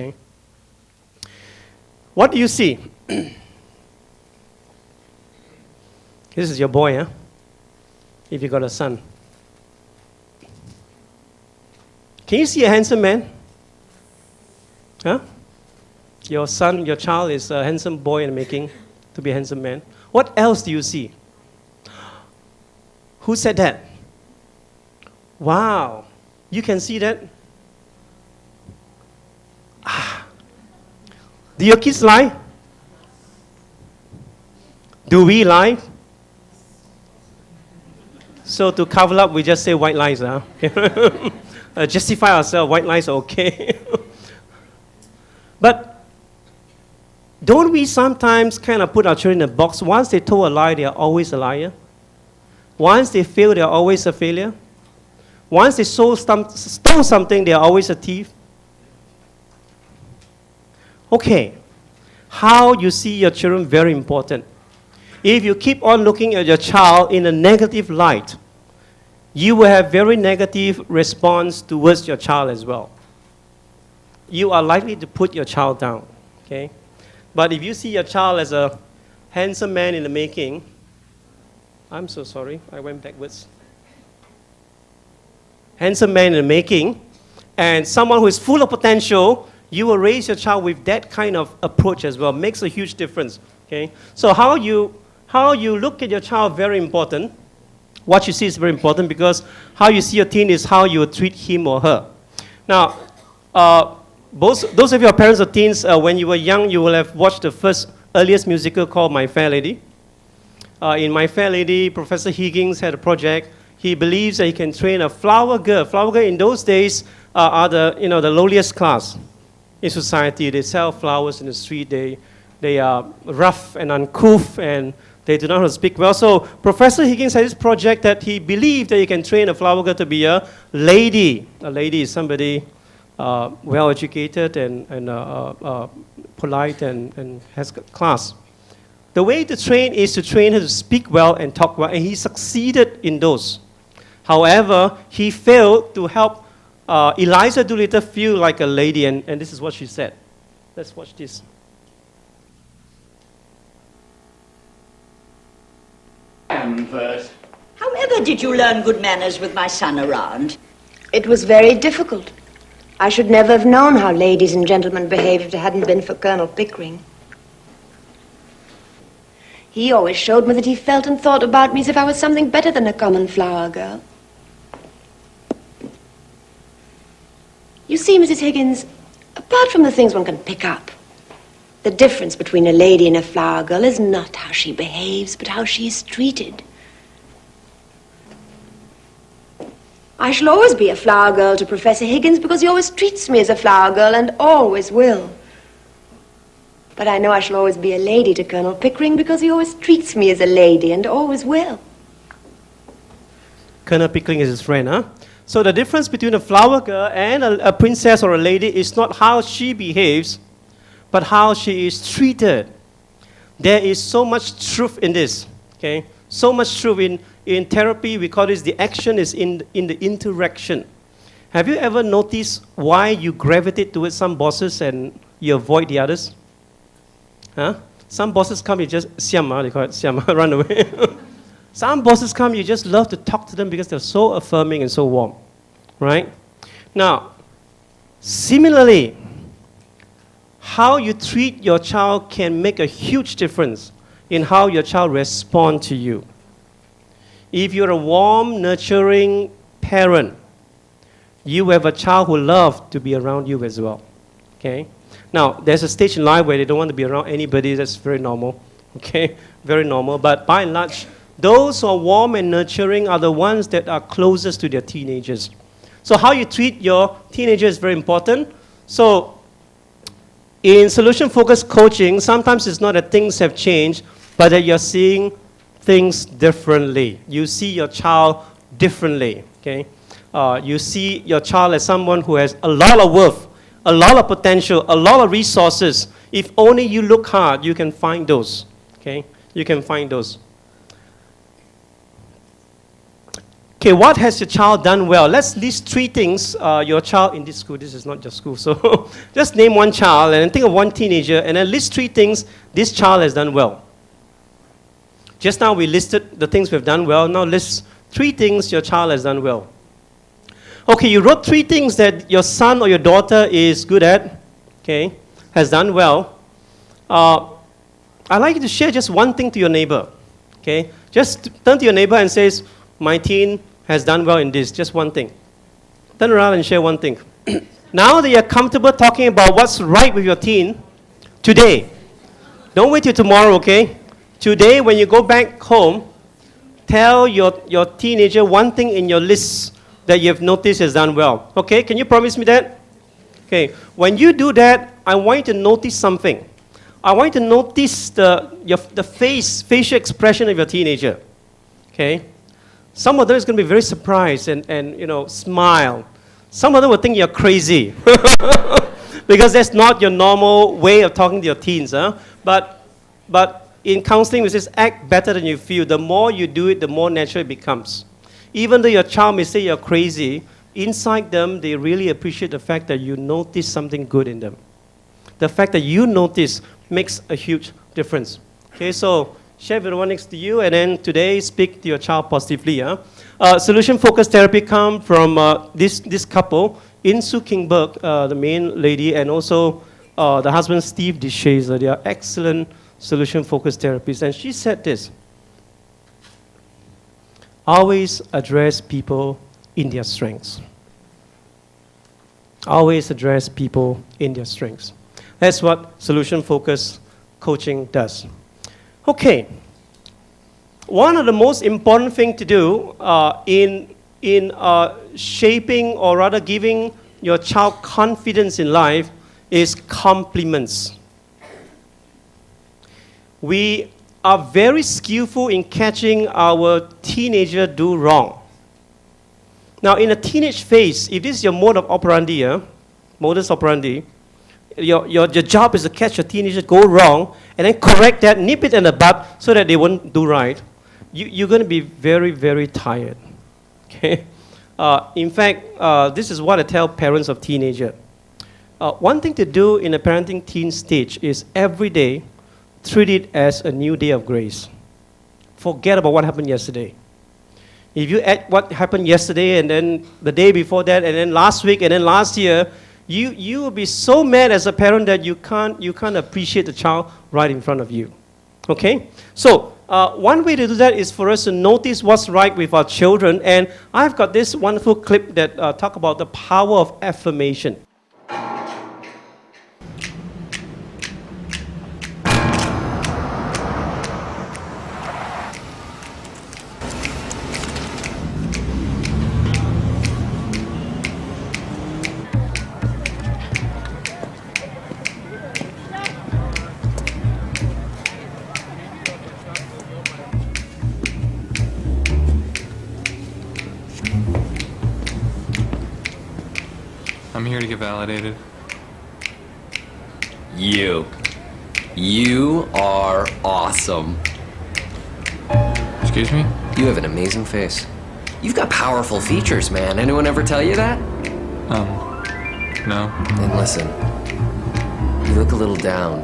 Okay. What do you see? This is your boy, huh? If you got a son. Can you see a handsome man? Huh? Your son, your child is a handsome boy in the making to be a handsome man. What else do you see? Who said that? Wow. You can see that? Do your kids lie? Do we lie? So to cover up, we just say white lies. Huh? Justify ourselves, white lies are okay. But don't we sometimes kind of put our children in a box? Once they told a lie, they are always a liar. Once they fail, they are always a failure. Once they stole something, they are always a thief. Okay, how you see your children, very important. If you keep on looking at your child in a negative light, you will have very negative response towards your child as well. You are likely to put your child down, okay? But if you see your child as a handsome man in the making, I'm so sorry, I went backwards. Handsome man in the making, and someone who is full of potential, you will raise your child with that kind of approach as well. Makes a huge difference, okay? So how you look at your child, very important. What you see is very important because how you see your teen is how you treat him or her. Now, those of you who are parents of teens, when you were young, you will have watched the earliest musical called My Fair Lady. In My Fair Lady, Professor Higgins had a project. He believes that he can train a flower girl. Flower girl in those days are the lowliest class in society. They sell flowers in the street. They are rough and uncouth, and they do not know how to speak well. So Professor Higgins had this project that he believed that he can train a flower girl to be a lady. A lady is somebody well-educated and polite and has class. The way to train is to train her to speak well and talk well, and he succeeded in those. However, he failed to help Eliza Doolittle feel like a lady, and this is what she said. Let's watch this. First. However did you learn good manners with my son around? It was very difficult. I should never have known how ladies and gentlemen behave if it hadn't been for Colonel Pickering. He always showed me that he felt and thought about me as if I was something better than a common flower girl. You see, Mrs. Higgins, apart from the things one can pick up, the difference between a lady and a flower girl is not how she behaves, but how she is treated. I shall always be a flower girl to Professor Higgins because he always treats me as a flower girl and always will. But I know I shall always be a lady to Colonel Pickering because he always treats me as a lady and always will. Colonel Pickering is his friend, huh? So the difference between a flower girl and a princess or a lady is not how she behaves, but how she is treated. There is so much truth in this, okay? So much truth in therapy. We call this the action is in the interaction. Have you ever noticed why you gravitate towards some bosses and you avoid the others? Huh? Some bosses come, you just siam, they call it siam, run away. Some bosses come, you just love to talk to them because they're so affirming and so warm, right? Now, similarly, how you treat your child can make a huge difference in how your child responds to you. If you're a warm, nurturing parent, you have a child who loves to be around you as well, okay? Now, there's a stage in life where they don't want to be around anybody. That's very normal, okay? Very normal. But by and large, those who are warm and nurturing are the ones that are closest to their teenagers. So how you treat your teenager is very important. So in solution-focused coaching, sometimes it's not that things have changed, but that you're seeing things differently. You see your child differently, okay? You see your child as someone who has a lot of worth, a lot of potential, a lot of resources. If only you look hard, you can find those, okay? You can find those. Okay, what has your child done well? Let's list 3 things your child in this school. This is not your school, so just name one child and then think of one teenager and then list 3 things this child has done well. Just now we listed the things we've done well. Now list 3 things your child has done well. Okay, you wrote 3 things that your son or your daughter is good at, okay, has done well. I'd like you to share just one thing to your neighbor, okay? Just turn to your neighbor and say, my teen has done well in this, just one thing. Turn around and share one thing. Now that you're comfortable talking about what's right with your teen, today, don't wait till tomorrow, okay? Today, when you go back home, tell your teenager one thing in your list that you've noticed has done well. Okay, can you promise me that? Okay, when you do that, I want you to notice something. I want you to notice the facial expression of your teenager. Okay? Some of them is going to be very surprised and smile. Some of them will think you're crazy because that's not your normal way of talking to your teens. Huh? But in counseling, we say act better than you feel. The more you do it, the more natural it becomes. Even though your child may say you're crazy, inside them, they really appreciate the fact that you notice something good in them. The fact that you notice makes a huge difference. Okay, so share with the one next to you, and then today speak to your child positively. Solution-focused therapy come from this couple, Insu Kingberg, the main lady, and also the husband, Steve DeShazer. They are excellent solution-focused therapists. And she said this: always address people in their strengths. Always address people in their strengths. That's what solution-focused coaching does. Okay. One of the most important things to do in shaping, or rather giving your child confidence in life, is compliments. We are very skillful in catching our teenager do wrong. Now, in a teenage phase, if this is your modus operandi, your job is to catch your teenager go wrong and then correct that, nip it in the bud so that they won't do right. You're going to be very, very tired. Okay? In fact, this is what I tell parents of teenagers. One thing to do in a parenting teen stage is every day treat it as a new day of grace. Forget about what happened yesterday. If you add what happened yesterday and then the day before that and then last week and then last year, you will be so mad as a parent that you can't appreciate the child right in front of you. Okay? So one way to do that is for us to notice what's right with our children. And I've got this wonderful clip that talk about the power of affirmation. I'm here to get validated. You are awesome. Excuse me? You have an amazing face. You've got powerful features, man. Anyone ever tell you that? No. Then listen. You look a little down.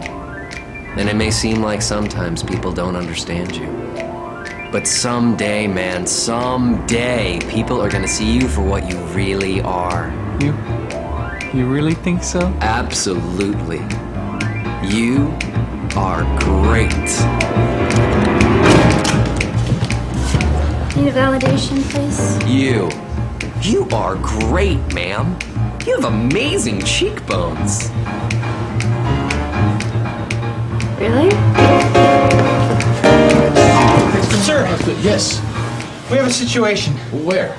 And it may seem like sometimes people don't understand you. But someday, man, someday, people are gonna see you for what you really are. You really think so? Absolutely. You are great. Need a validation, please? You are great, ma'am. You have amazing cheekbones. Really? Sir, yes. We have a situation. Where?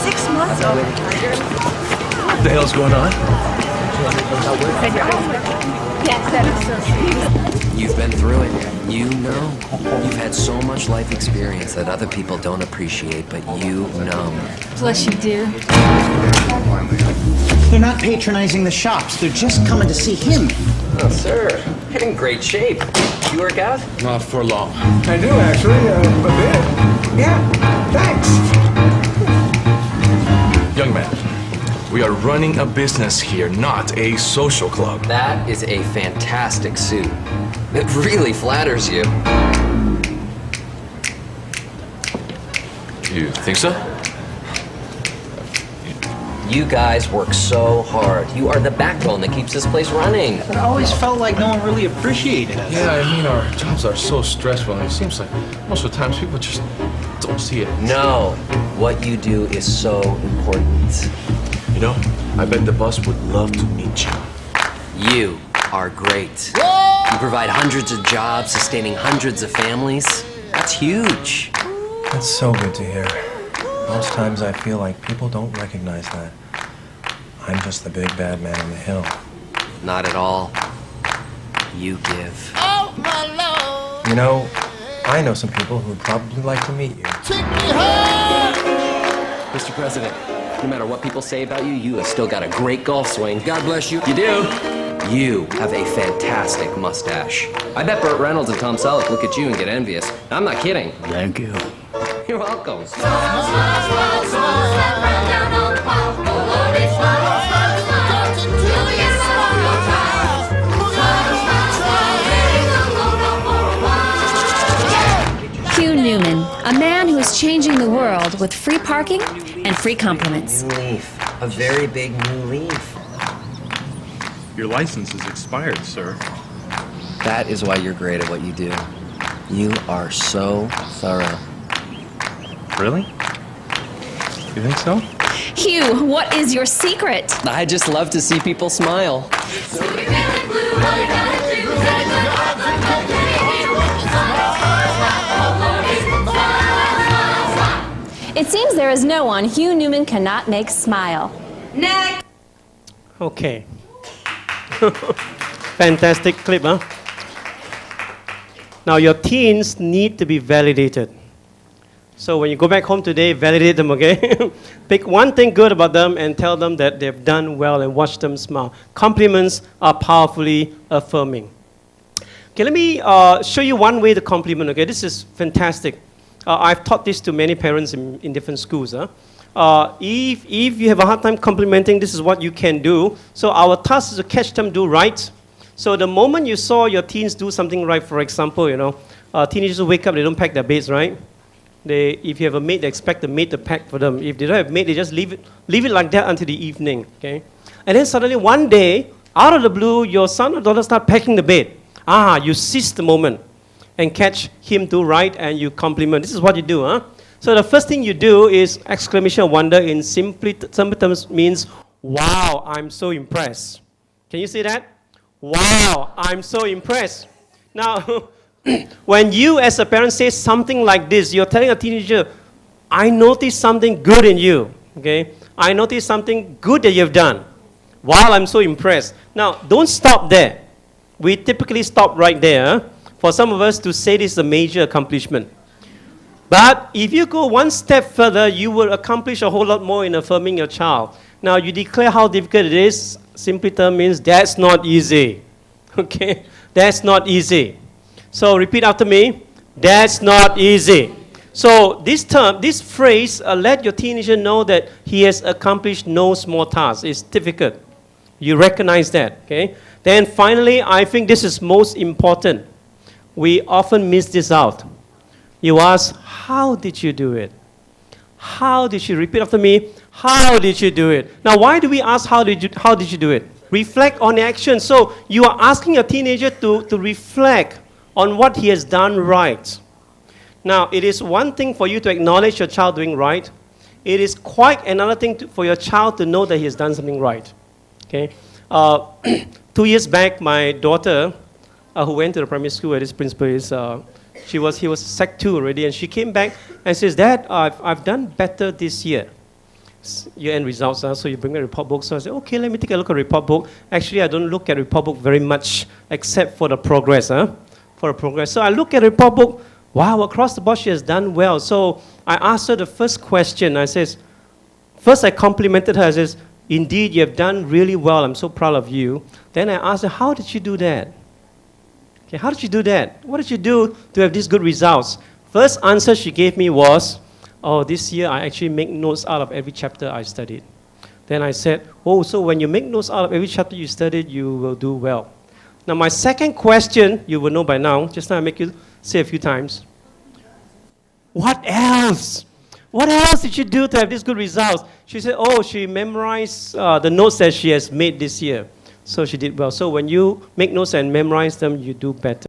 6 months old. What the hell's going on? You've been through it. You know. You've had so much life experience that other people don't appreciate, but you know. Bless you, dear. They're not patronizing the shops. They're just coming to see him. Oh, sir. You're in great shape. You work out? Not for long. I do, actually, a bit. Yeah, thanks. Young man, we are running a business here, not a social club. That is a fantastic suit. It really flatters you. You think so? You guys work so hard. You are the backbone that keeps this place running. But I always felt like no one really appreciated us. Yeah, I mean, our jobs are so stressful, and it seems like most of the times people just don't see it. No, what you do is so important. You know, I bet the boss would love to meet you. You are great. You provide hundreds of jobs, sustaining hundreds of families. That's huge. That's so good to hear. Most times I feel like people don't recognize that. I'm just the big bad man on the hill. Not at all. You give. You know, I know some people who'd probably like to meet you. Mr. President, no matter what people say about you, you have still got a great golf swing. God bless you. You do. You have a fantastic mustache. I bet Burt Reynolds and Tom Selleck look at you and get envious. I'm not kidding. Thank you. You're welcome. Hugh Newman, a man who is changing the world with free parking and free compliments. New leaf. A very big new leaf. Your license is expired, sir. That is why you're great at what you do. You are so thorough. Really? You think so? Hugh, what is your secret? I just love to see people smile. It seems there is no one Hugh Newman cannot make smile. Next! Okay. Fantastic clip, huh? Now, your teens need to be validated. So when you go back home today, validate them, okay? Pick one thing good about them and tell them that they've done well and watch them smile. Compliments are powerfully affirming. Okay, let me show you one way to compliment, okay? This is fantastic. I've taught this to many parents in different schools. Huh? If you have a hard time complimenting, this is what you can do. So our task is to catch them do right. So the moment you saw your teens do something right, for example, you know, teenagers wake up, they don't pack their beds, right? If you have a maid, they expect the maid to pack for them. If they don't have a maid, they just leave it like that until the evening, okay? And then suddenly one day, out of the blue, your son or daughter start packing the bed. You seize the moment and catch him do right and you compliment. This is what you do, huh? So the first thing you do is exclamation of wonder in simple terms means, wow, I'm so impressed. Can you see that? Wow, I'm so impressed. Now, when you as a parent say something like this, you're telling a teenager, I noticed something good in you, okay? I noticed something good that you've done. Wow, I'm so impressed. Now, don't stop there. We typically stop right there. For some of us to say this is a major accomplishment. But if you go one step further, you will accomplish a whole lot more in affirming your child. Now, you declare how difficult it is. Simply term means that's not easy. Okay? That's not easy. So repeat after me. That's not easy. So this phrase, let your teenager know that he has accomplished no small task. It's difficult. You recognize that. Okay? Then finally, I think this is most important. We often miss this out. You ask, how did you do it? How did you, repeat after me, how did you do it? Now, why do we ask, how did you do it? Reflect on the action. So you are asking a teenager to reflect on what he has done right. Now, it is one thing for you to acknowledge your child doing right. It is quite another thing for your child to know that he has done something right. Okay? 2 years back, my daughter, who went to the primary school where this principal is, he was Sec 2 already, and she came back and says, Dad, I've done better this year. Year-end results, so you bring me a report book. So I said, okay, let me take a look at the report book. Actually, I don't look at report book very much, except for the progress, for the progress. So I look at the report book, wow, across the board she has done well. So I asked her the first question. I says, first I complimented her. I says, indeed, you have done really well. I'm so proud of you. Then I asked her, how did you do that? Okay, how did you do that? What did you do to have these good results? First answer she gave me was, oh, this year I actually make notes out of every chapter I studied. Then I said, oh, so when you make notes out of every chapter you studied, you will do well. Now my second question, you will know by now, just now I make you say a few times. What else? What else did you do to have these good results? She said, oh, she memorized the notes that she has made this year. So she did well. So when you make notes and memorize them, you do better.